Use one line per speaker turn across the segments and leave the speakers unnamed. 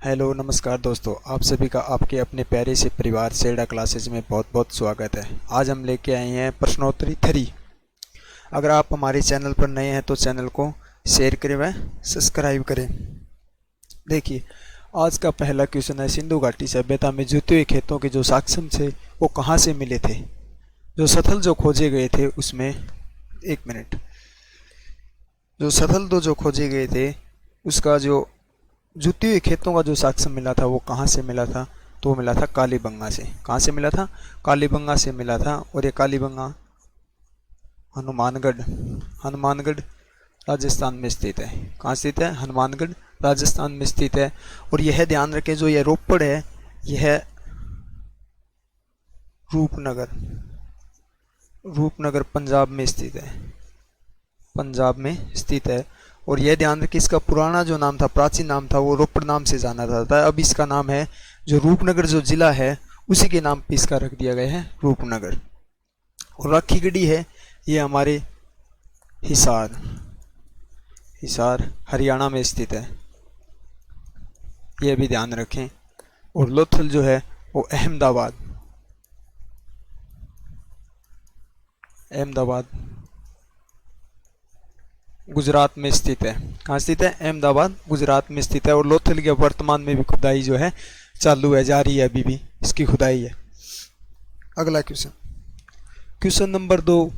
Hello नमस्कार दोस्तों, आप सभी का आपके अपने प्यारे से परिवार सेडा क्लासेज में बहुत बहुत स्वागत है। आज हम लेके आए हैं प्रश्नोत्तरी 3। अगर आप हमारे चैनल पर नए हैं तो चैनल को शेयर करें व सब्सक्राइब करें। देखिए, आज का पहला क्वेश्चन है, सिंधु घाटी सभ्यता में जुते हुए खेतों के जो साक्ष्य थे वो कहाँ से मिले थे? जो स्थल जो खोजे गए थे उसमें एक मिनट जो स्थल जो खोजे गए थे उसका जो जुते हुए खेतों का जो साक्ष्य मिला था वो कहाँ से मिला था? तो वो मिला था कालीबंगा से। कहाँ से मिला था? कालीबंगा से मिला था। और ये कालीबंगा हनुमानगढ़ राजस्थान में स्थित है। कहाँ स्थित है? हनुमानगढ़ राजस्थान में स्थित है। और यह ध्यान रखें, जो यह रोपड़ है यह रूपनगर पंजाब में स्थित है। और यह ध्यान रखिए, इसका पुराना जो नाम था, प्राचीन नाम था, वो रोपड़ नाम से जाना जाता है। अब इसका नाम है, जो रूपनगर जो जिला है उसी के नाम पे इसका रख दिया गया है, रूपनगर। और राखीगढ़ी है, ये हमारे हिसार हरियाणा में स्थित है, यह भी ध्यान रखें। और लोथल जो है वो अहमदाबाद गुजरात में स्थित है। कहाँ स्थित है? अहमदाबाद गुजरात में स्थित है। और लोथल की वर्तमान में भी खुदाई जो है चालू है, जारी है, अभी भी इसकी खुदाई है। अगला क्वेश्चन नंबर 2,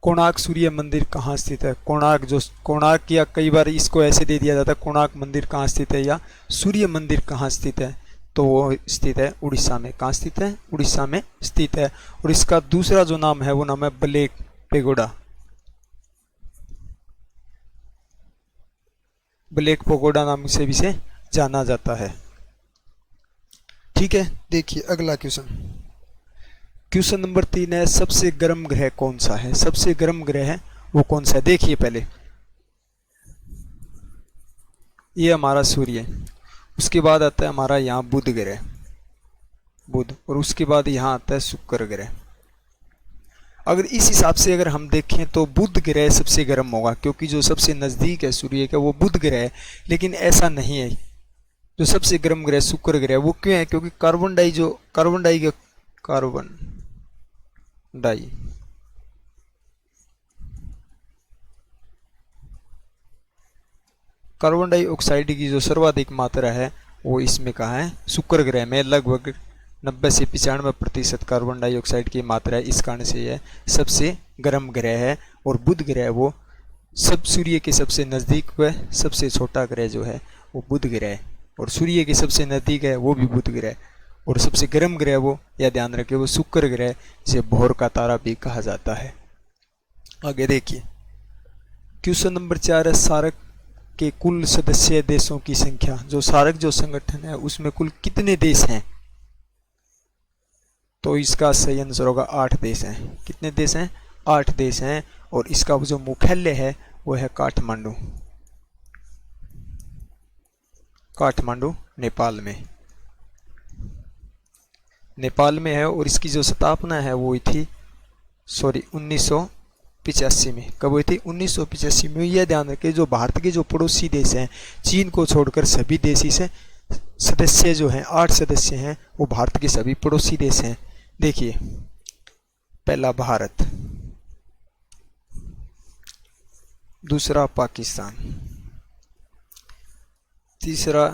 कोणार्क सूर्य मंदिर कहाँ स्थित है? कोणार्क या कई बार इसको ऐसे दे दिया जाता है, कोणार्क मंदिर कहाँ स्थित है या सूर्य मंदिर कहाँ स्थित है? तो वो स्थित है उड़ीसा में। कहाँ स्थित है? उड़ीसा में स्थित है। और इसका दूसरा जो नाम है वो नाम है ब्लैक पगोडा नाम से भी से जाना जाता है। ठीक है, देखिए अगला क्वेश्चन नंबर 3 है, सबसे गर्म ग्रह कौन सा है? सबसे गर्म ग्रह है वो कौन सा है? देखिए, पहले ये हमारा सूर्य है, उसके बाद आता है हमारा यहाँ बुध ग्रह, और उसके बाद यहाँ आता है शुक्र ग्रह। अगर इस हिसाब से अगर हम देखें तो बुध ग्रह सबसे गर्म होगा, क्योंकि जो सबसे नज़दीक है सूर्य का वो बुध ग्रह है। लेकिन ऐसा नहीं है, जो सबसे गर्म ग्रह शुक्र ग्रह। वो क्यों है? क्योंकि कार्बन डाइऑक्साइड की जो सर्वाधिक मात्रा है वो इसमें कहाँ है? शुक्र ग्रह में। लगभग 90 से 95% कार्बन डाइऑक्साइड की मात्रा है। इस कारण से यह सबसे गर्म ग्रह है। और बुध ग्रह वो सब सूर्य के सबसे नज़दीक व सबसे छोटा ग्रह जो है वो बुध ग्रह है। और सूर्य के सबसे नज़दीक है वो भी बुध ग्रह। और सबसे गर्म ग्रह वो, यह ध्यान रखें, वो शुक्र ग्रह, जिसे भोर का तारा भी कहा जाता है। आगे देखिए, क्वेश्चन नंबर 4 है, सार्क के कुल सदस्य देशों की संख्या। जो सार्क जो संगठन है उसमें कुल कितने देश हैं? तो इसका सही आंसर होगा 8 देश हैं। कितने देश हैं? 8 देश हैं। और इसका जो मुख्यालय है वो है काठमांडू नेपाल में है। और इसकी जो स्थापना है वो हुई थी 1985 में। कब हुई थी? 1985 में। यह ध्यान रखें, जो भारत के जो पड़ोसी देश हैं, चीन को छोड़कर सभी देश इसे सदस्य जो हैं, 8 सदस्य हैं, वो भारत के सभी पड़ोसी देश हैं। देखिए, पहला भारत, दूसरा पाकिस्तान, तीसरा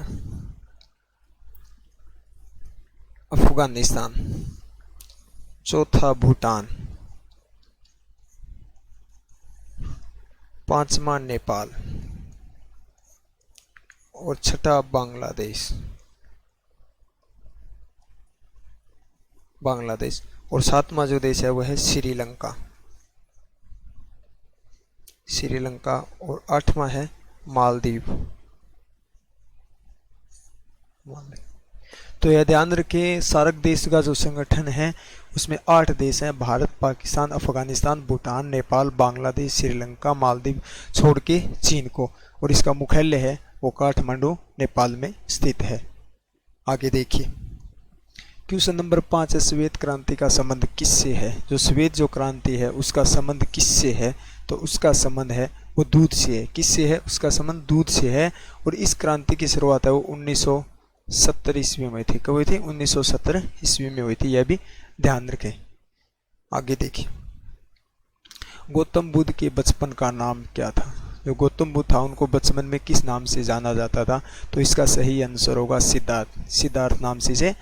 अफगानिस्तान, चौथा भूटान, पांचवा नेपाल और छठा बांग्लादेश। और 7वां जो देश है वह है श्रीलंका। और 8वां है मालदीव। तो यह ध्यान रखें, सार्क देश का जो संगठन है उसमें 8 देश हैं, भारत, पाकिस्तान, अफगानिस्तान, भूटान, नेपाल, बांग्लादेश, श्रीलंका, मालदीव छोड़ के चीन को। और इसका मुख्यालय है वो काठमांडू नेपाल में स्थित है। आगे देखिए, क्वेश्चन नंबर 5 है, श्वेत क्रांति का संबंध किससे है? जो श्वेत जो क्रांति है उसका संबंध किससे है? तो उसका संबंध है वो दूध से है। किससे है? उसका संबंध दूध से है। और इस क्रांति की शुरुआत है वो 1970 ईस्वी में हुई थी। कब हुई थी? 1970 ईस्वी में हुई थी, यह भी ध्यान रखें। आगे देखिए, गौतम बुद्ध के बचपन का नाम क्या था? जो गौतम बुद्ध था उनको बचपन में किस नाम से जाना जाता था? तो इसका सही आंसर होगा सिद्धार्थ। सिद्धार्थ नाम से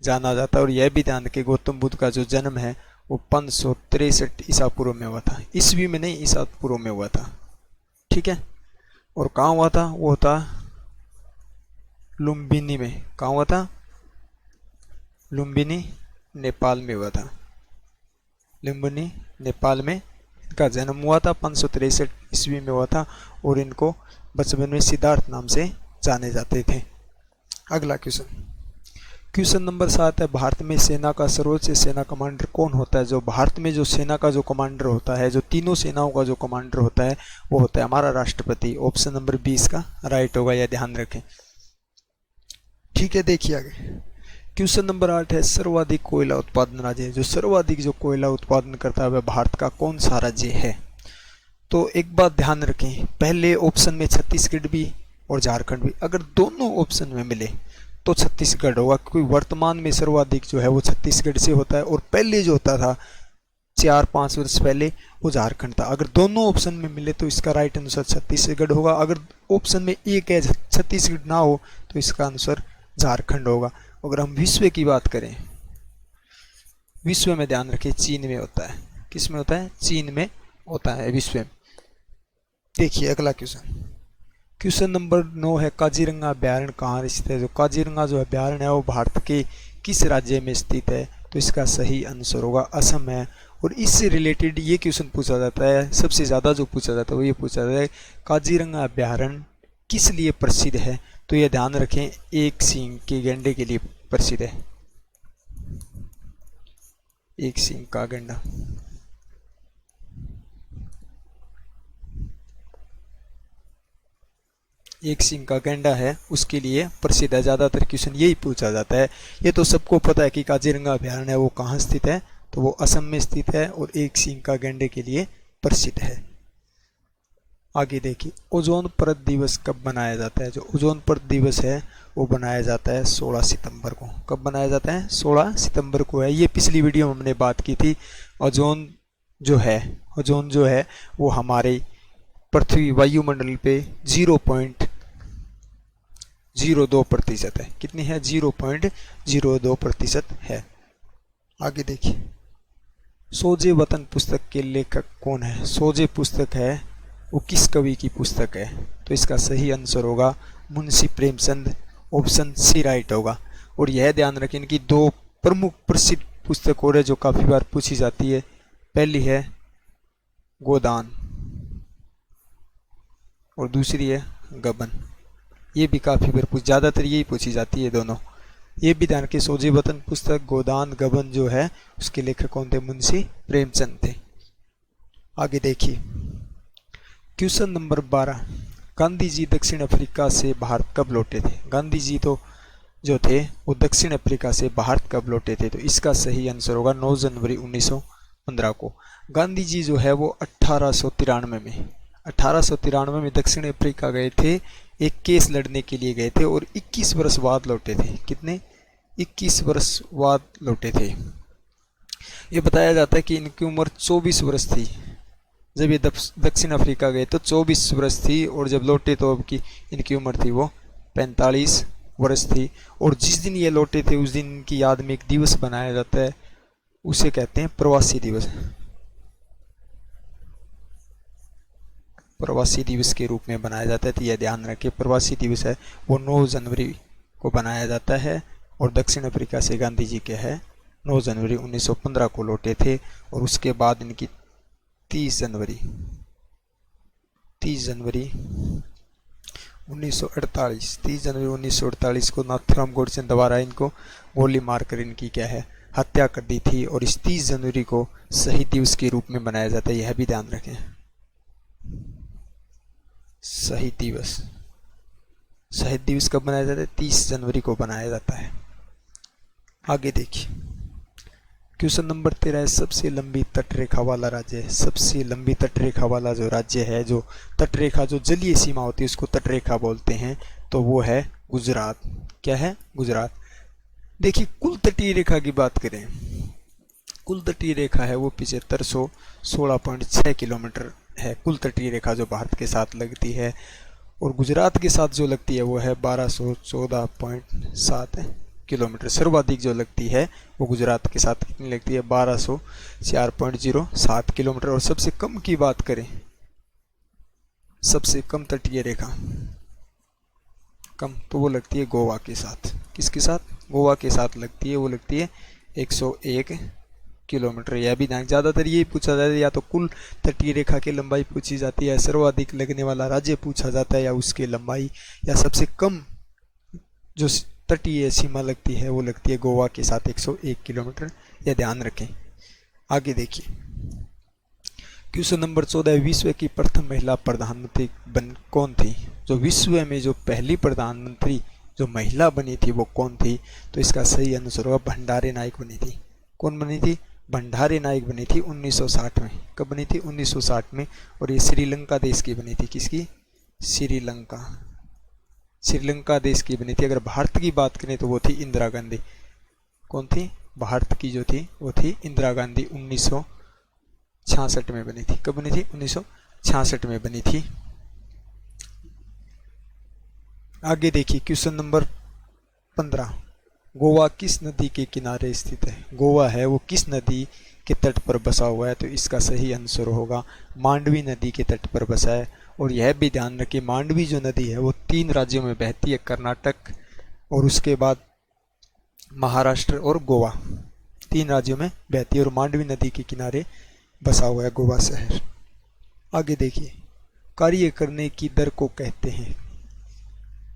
जाना जाता है। और यह भी ध्यान रखें, गौतम बुद्ध का जो जन्म है वो 563 ईसा पूर्व में हुआ था, ईस्वी में नहीं, ईसा पूर्व में हुआ था। ठीक है। और कहाँ हुआ था? वो था लुम्बिनी में। कहाँ हुआ था? लुम्बिनी, नेपाल में हुआ था। लुम्बिनी, नेपाल में इनका जन्म हुआ था, 563 ईस्वी में हुआ था। और इनको बचपन में सिद्धार्थ नाम से जाने जाते थे। अगला क्वेश्चन, क्वेश्चन नंबर 7 है, भारत में सेना का सर्वोच्च सेना कमांडर कौन होता है? जो भारत में जो सेना का जो कमांडर होता है, जो तीनों सेनाओं का जो कमांडर होता है, वो होता है हमारा राष्ट्रपति। ऑप्शन नंबर 20 का राइट होगा, यह ध्यान रखें। ठीक है, देखिए आगे। क्वेश्चन नंबर 8 है, सर्वाधिक कोयला उत्पादन राज्य है। जो सर्वाधिक जो कोयला उत्पादन करता है वह भारत का कौन सा राज्य है? तो एक बात ध्यान रखें, पहले ऑप्शन में छत्तीसगढ़ भी और झारखंड भी, अगर दोनों ऑप्शन में मिले तो छत्तीसगढ़ होगा, क्योंकि वर्तमान में सर्वाधिक जो है वो छत्तीसगढ़ से होता है, और पहले जो होता था 4-5 वर्ष पहले वो झारखंड था। अगर दोनों ऑप्शन में मिले तो इसका राइट आंसर छत्तीसगढ़ होगा। अगर ऑप्शन में एक है छत्तीसगढ़ ना हो तो इसका आंसर झारखंड होगा। अगर हम विश्व की बात करें, विश्व में ध्यान रखें चीन में होता है। किस में होता है? चीन में होता है, विश्व में। देखिए अगला क्वेश्चन, क्वेश्चन नंबर 9 है, काजीरंगा अभ्यारण्य कहाँ स्थित है? जो काजीरंगा जो अभ्यारण्य है वो भारत के किस राज्य में स्थित है? तो इसका सही आंसर होगा असम है। और इससे रिलेटेड ये क्वेश्चन पूछा जाता है, सबसे ज़्यादा जो पूछा जाता है वो ये पूछा जाता है, काजीरंगा अभ्यारण्य किस लिए प्रसिद्ध है? तो ये ध्यान रखें, एक सींग के गैंडे के लिए प्रसिद्ध है। एक सींग का गैंडा। एक सींग का गैंडा है, उसके लिए प्रसिद्ध है। ज़्यादातर क्वेश्चन यही पूछा जाता है। ये तो सबको पता है कि काजीरंगा अभ्यारण्य है वो कहाँ स्थित है, तो वो असम में स्थित है और एक सींग का गैंडे के लिए प्रसिद्ध है। आगे देखिए, ओजोन परत दिवस कब मनाया जाता है? जो ओजोन परत दिवस है वो बनाया जाता है 16 सितंबर को। कब बनाया जाता है? 16 सितंबर को है। ये पिछली वीडियो में हमने बात की थी। ओजोन जो है वो हमारे पृथ्वी वायुमंडल पे 0.02% है। कितनी है? 0.02% है। आगे देखिए, सोजे वतन पुस्तक के लेखक कौन है? सोजे पुस्तक है वो किस कवि की पुस्तक है? तो इसका सही आंसर होगा Munshi Premchand. Option C right होगा। और यह ध्यान रखें कि दो प्रमुख प्रसिद्ध पुस्तक और है जो काफ़ी बार पूछी जाती है। पहली है गोदान और दूसरी है गबन। ये भी काफ़ी बार ज़्यादातर यही पूछी जाती है दोनों। ये भी ध्यान के, सोजे वतन पुस्तक, गोदान, गबन जो है उसके लेखक कौन थे? मुंशी प्रेमचंद थे। आगे देखिए, क्वेश्चन नंबर 12, गांधी जी दक्षिण अफ्रीका से भारत कब लौटे थे? गांधी जी तो जो थे वो दक्षिण अफ्रीका से भारत कब लौटे थे? तो इसका सही आंसर होगा 9 जनवरी 1915 को। गांधी जी जो है वो 1893 में दक्षिण अफ्रीका गए थे, एक केस लड़ने के लिए गए थे और 21 वर्ष बाद लौटे थे। कितने? 21 वर्ष बाद लौटे थे। ये बताया जाता है कि इनकी उम्र 24 वर्ष थी। जब ये दक्षिण अफ्रीका गए तो 24 वर्ष थी, और जब लौटे तो अब की इनकी उम्र थी वो 45 वर्ष थी। और जिस दिन ये लौटे थे उस दिन इनकी याद में एक दिवस बनाया जाता है, उसे कहते हैं प्रवासी दिवस। प्रवासी दिवस के रूप में बनाया जाता है। तो यह ध्यान रखें, प्रवासी दिवस है वो 9 जनवरी को बनाया जाता है। और दक्षिण अफ्रीका से गांधी जी के है 9 जनवरी 1915 को लौटे थे। और उसके बाद इनकी 30 जनवरी 1948 को नाथूराम गोडसे द्वारा इनको गोली मारकर इनकी क्या है हत्या कर दी थी। और इस 30 जनवरी को शहीद दिवस के रूप में मनाया जाता है। यह भी ध्यान रखें, शहीद दिवस कब मनाया जाता है? 30 जनवरी को मनाया जाता है। आगे देखिए, क्वेश्चन नंबर 13 है, सबसे लंबी तटरेखा वाला राज्य है। सबसे लंबी तटरेखा वाला जो राज्य है, जो तटरेखा जो जलीय सीमा होती है उसको तटरेखा बोलते हैं, तो वो है गुजरात। क्या है? गुजरात। देखिए कुल तटीय रेखा की बात करें, कुल तटीय रेखा है वो 7516.6 किलोमीटर है कुल तटीय रेखा जो भारत के साथ लगती है, और गुजरात के साथ जो लगती है वो है 1214.7 किलोमीटर। सर्वाधिक जो लगती है वो गुजरात के साथ कितनी लगती है? 1204.07 किलोमीटर। और सबसे कम की बात करें, सबसे कम तटीय रेखा कम तो वो लगती है गोवा के साथ। किसके साथ? गोवा के साथ लगती है, वो लगती है 101 किलोमीटर। यह भी ज़्यादातर ये पूछा जाता है, या तो कुल तटीय रेखा की लंबाई पूछी जाती है, सर्वाधिक लगने वाला राज्य पूछा जाता है, या उसकी लंबाई, या सबसे कम जो तटीय सीमा लगती है वो लगती है गोवा के साथ 101 किलोमीटर। यह ध्यान रखें। आगे देखिए क्वेश्चन नंबर 14, विश्व की प्रथम महिला प्रधानमंत्री कौन थी? जो विश्व में जो पहली प्रधानमंत्री जो महिला बनी थी वो कौन थी? तो इसका सही आंसर होगा भंडारी नायक बनी थी। कौन बनी थी? भंडारी नायक बनी थी 1960 में। कब बनी थी? 1960 में। और ये श्रीलंका देश की बनी थी। किसकी? श्रीलंका। श्रीलंका देश की बनी थी। अगर भारत की बात करें तो वो थी इंदिरा गांधी। कौन थी? भारत की जो थी वो थी इंदिरा गांधी। 1966 में बनी थी। कब बनी थी? 1966 में बनी थी। आगे देखिए क्वेश्चन नंबर 15, गोवा किस नदी के किनारे स्थित है? गोवा है वो किस नदी के तट पर बसा हुआ है? तो इसका सही आंसर होगा मांडवी नदी के तट पर बसा है। और यह भी ध्यान रखिए मांडवी जो नदी है वो 3 राज्यों में बहती है, कर्नाटक और उसके बाद महाराष्ट्र और गोवा। 3 राज्यों में बहती है और मांडवी नदी के किनारे बसा हुआ है गोवा शहर। आगे देखिए कार्य करने की दर को कहते हैं।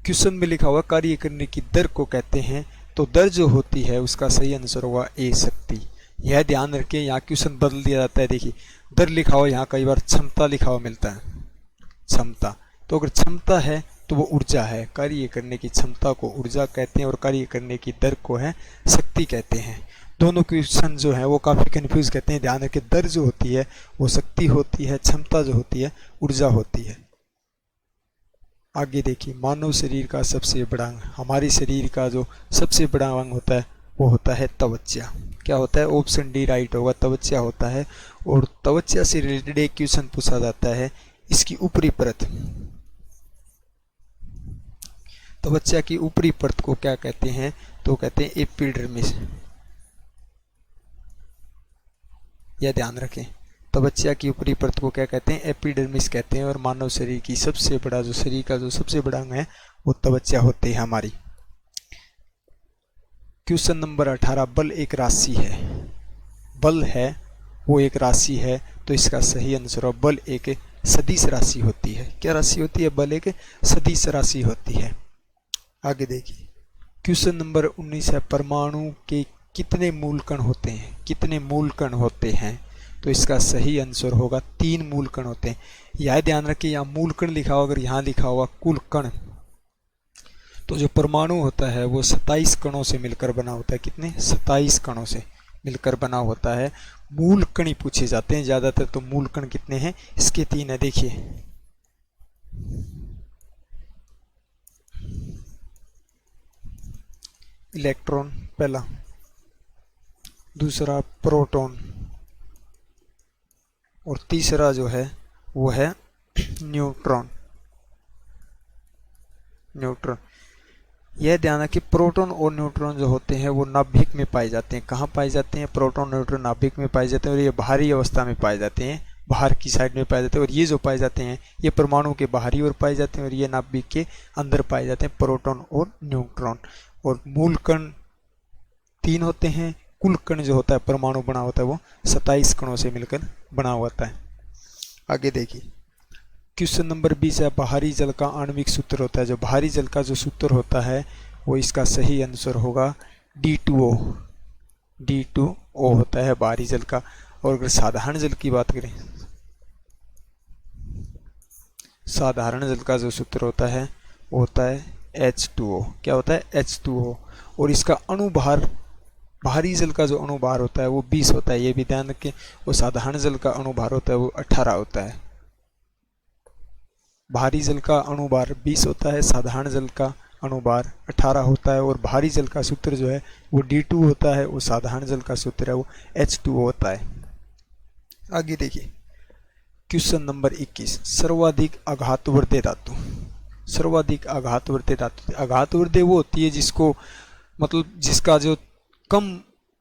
क्वेश्चन में लिखा हुआ कार्य करने की दर को कहते हैं, तो दर जो होती है उसका सही आंसर होगा ए शक्ति। यह ध्यान रखें, यहाँ क्वेश्चन बदल दिया जाता है। देखिए दर लिखा हुआ, यहाँ कई बार क्षमता लिखा हुआ मिलता है। क्षमता, तो अगर क्षमता है तो वो ऊर्जा है। कार्य करने की क्षमता को ऊर्जा कहते हैं और कार्य करने की दर को है शक्ति कहते हैं। दोनों क्वेश्चन जो है वो काफ़ी कंफ्यूज कहते हैं। ध्यान रखें दर जो होती है वो शक्ति होती है, क्षमता जो होती है ऊर्जा होती है। आगे देखिए मानव शरीर का सबसे बड़ा अंग, हमारे शरीर का जो सबसे बड़ा अंग होता है वो होता है त्वचा। क्या होता है? ऑप्शन डी राइट होगा, त्वचा होता है। और त्वचा से रिलेटेड एक क्वेश्चन पूछा जाता है, इसकी ऊपरी परत, त्वचा की ऊपरी परत को क्या कहते हैं? तो कहते हैं एपिडर्मिस। यह ध्यान रखें, त्वचा की ऊपरी परत को क्या कहते हैं? एपिडर्मिस कहते हैं। और मानव शरीर की सबसे बड़ा जो शरीर का जो सबसे बड़ा अंग है वो त्वचा होती है हमारी। क्वेश्चन नंबर 18, बल एक राशि है। बल है वो एक राशि है, तो इसका सही आंसर है बल एक सदिश राशि होती है। क्या राशि होती है? बल एक सदिश राशि होती है। आगे देखिए क्वेश्चन नंबर 19 है, परमाणु के कितने मूल कण होते हैं? कितने मूल कण होते हैं? तो इसका सही आंसर होगा 3 मूल कण होते हैं। यह ध्यान रखिए यहाँ मूल कण लिखा हुआ, अगर यहाँ लिखा हुआ कुल कण, तो जो परमाणु होता है वो 27 कणों से मिलकर बना होता है। कितने? 27 कणों से मिलकर बना होता है। मूल कण ही पूछे जाते हैं ज्यादातर, तो मूल कण कितने हैं? इसके 3 है। देखिए इलेक्ट्रॉन पहला, दूसरा प्रोटॉन, और तीसरा जो है वो है न्यूट्रॉन। न्यूट्रॉन, यह ध्यान रखिए प्रोटॉन और न्यूट्रॉन जो होते हैं वो नाभिक में पाए जाते हैं। कहाँ पाए जाते हैं? प्रोटॉन न्यूट्रॉन नाभिक में पाए जाते हैं, और ये बाहरी अवस्था में पाए जाते हैं, बाहर की साइड में पाए जाते हैं। और ये जो पाए जाते हैं ये परमाणु के बाहरी ओर पाए जाते हैं, और ये नाभिक के अंदर पाए जाते हैं, प्रोटॉन और न्यूट्रॉन। और मूल कण 3 होते हैं, कुल कण जो होता है परमाणु बना होता है वो 27 कणों से मिलकर बना होता है। आगे देखिए क्वेश्चन नंबर 20 है, बाहरी जल का आणविक सूत्र होता है। जो बाहरी जल का जो सूत्र होता है वो इसका सही आंसर होगा D2O। D2O होता है बाहरी जल का। और अगर साधारण जल की बात करें, साधारण जल का जो सूत्र होता है वो होता है H2O। क्या होता है? H2O। और इसका अणुभार, बाहरी जल का जो अणुभार होता है वो 20 होता है। ये भी ध्यान रखें। वो साधारण जल का अणुभार होता है वो 18 होता है। बाहरी जल का अणुभार 20 होता है, साधारण जल का अणुभार 18 होता है और भारी जल का सूत्र जो है वो D2 होता है और साधारण जल का सूत्र है वो H2O होता है। आगे देखिए क्वेश्चन नंबर 21, सर्वाधिक आघातवर्धे धातु। सर्वाधिक आघातवर्धे धातु, आघातवर्धे वो होती है जिसको मतलब जिसका जो कम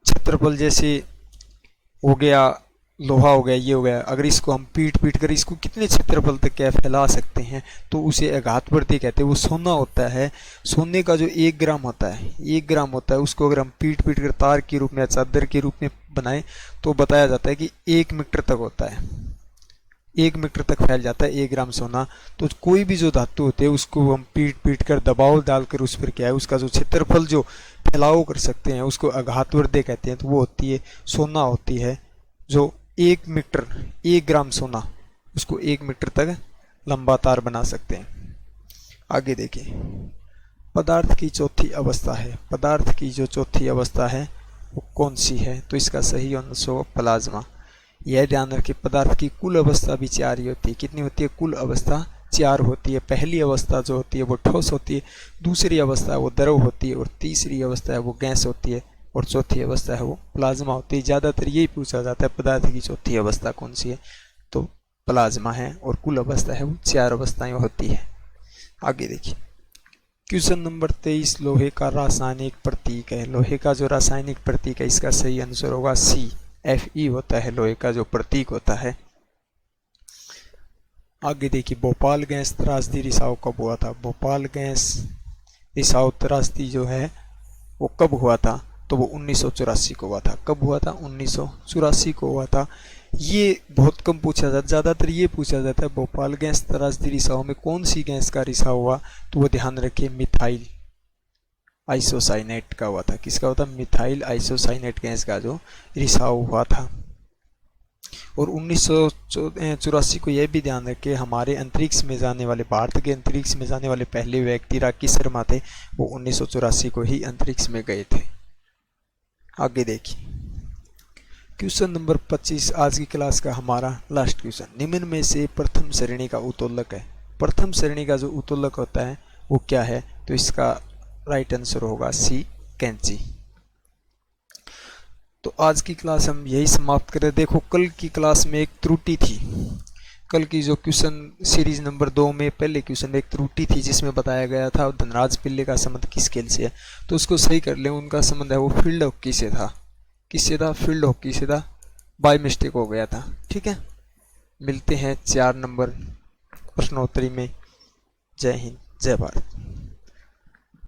क्षेत्रफल, जैसे हो गया लोहा हो गया, ये हो गया, अगर इसको हम पीट पीट कर इसको कितने क्षेत्रफल तक क्या फैला सकते हैं तो उसे आघातवर्धी कहते हैं। वो सोना होता है, सोने का जो 1 ग्राम होता है, 1 ग्राम होता है, उसको अगर हम पीट पीट कर तार के रूप में या चादर के रूप में बनाएं तो बताया जाता है कि 1 मीटर तक होता है, 1 मीटर तक फैल जाता है 1 ग्राम सोना। तो कोई भी जो धातु होते हैं उसको हम पीट पीट कर दबाव डालकर उस पर क्या है उसका जो क्षेत्रफल जो फैलाव कर सकते हैं उसको आघातवर्धे कहते हैं। तो वो होती है सोना होती है जो 1 मीटर 1 ग्राम सोना उसको 1 मीटर तक लंबा तार बना सकते हैं। आगे देखिए पदार्थ की चौथी अवस्था है, पदार्थ की जो चौथी अवस्था है वो कौन सी है तो इसका सही आंसर होगा प्लाज्मा। यह ध्यान रखिए पदार्थ की कुल अवस्था भी 4 ही होती है। कितनी होती है? कुल अवस्था 4 होती है। पहली अवस्था जो होती है वो ठोस होती है, दूसरी अवस्था वो द्रव होती है और तीसरी अवस्था है वो गैस होती है और चौथी अवस्था है वो प्लाज्मा होती है। ज़्यादातर यही पूछा जाता है पदार्थ की चौथी अवस्था कौन सी है तो प्लाज्मा है और कुल अवस्था है वो 4 अवस्थाएं होती है। आगे देखिए क्वेश्चन नंबर 23, लोहे का रासायनिक प्रतीक है। लोहे का जो रासायनिक प्रतीक है इसका सही आंसर होगा सी, Fe होता है लोहे का जो प्रतीक होता है। आगे देखिए भोपाल गैस त्रासदी रिसाव कब हुआ था? भोपाल गैस रिसाव त्रासदी जो है वो कब हुआ था तो वो 1984 को हुआ था। कब हुआ था? 1984 को हुआ था। ये बहुत कम पूछा जाता, ज़्यादातर ये पूछा जाता है भोपाल गैस त्रासदी रिसाव में कौन सी गैस का रिसाव हुआ तो वो ध्यान रखिए मिथाइल आइसोसाइनेट का हुआ था। किसका हुआ था? मिथाइल आइसोसाइनेट गैस का जो रिसाव हुआ था। और 1984 को यह भी ध्यान रखें हमारे अंतरिक्ष में जाने वाले, भारत के अंतरिक्ष में जाने वाले पहले व्यक्ति राकेश शर्मा थे, वो 1984 को ही अंतरिक्ष में गए थे। आगे देखिए क्वेश्चन नंबर 25 आज की क्लास का हमारा लास्ट क्वेश्चन, निम्न में से प्रथम श्रेणी का उत्तोलक है। प्रथम श्रेणी का जो उत्तोलक होता है वो क्या है तो इसका राइट आंसर होगा सी, कैंची। तो आज की क्लास हम यही समाप्त करें। देखो कल की क्लास में एक त्रुटि थी, कल की जो क्वेश्चन सीरीज नंबर 2 में पहले क्वेश्चन में एक त्रुटि थी जिसमें बताया गया था धनराज पिल्ले का संबंध किस खेल से है तो उसको सही कर लें। उनका संबंध है वो फील्ड हॉकी से था। किससे था? फील्ड हॉकी से था, बाय मिस्टेक हो गया था। ठीक है, मिलते हैं 4 नंबर प्रश्नोत्तरी में। जय हिंद, जय भारत।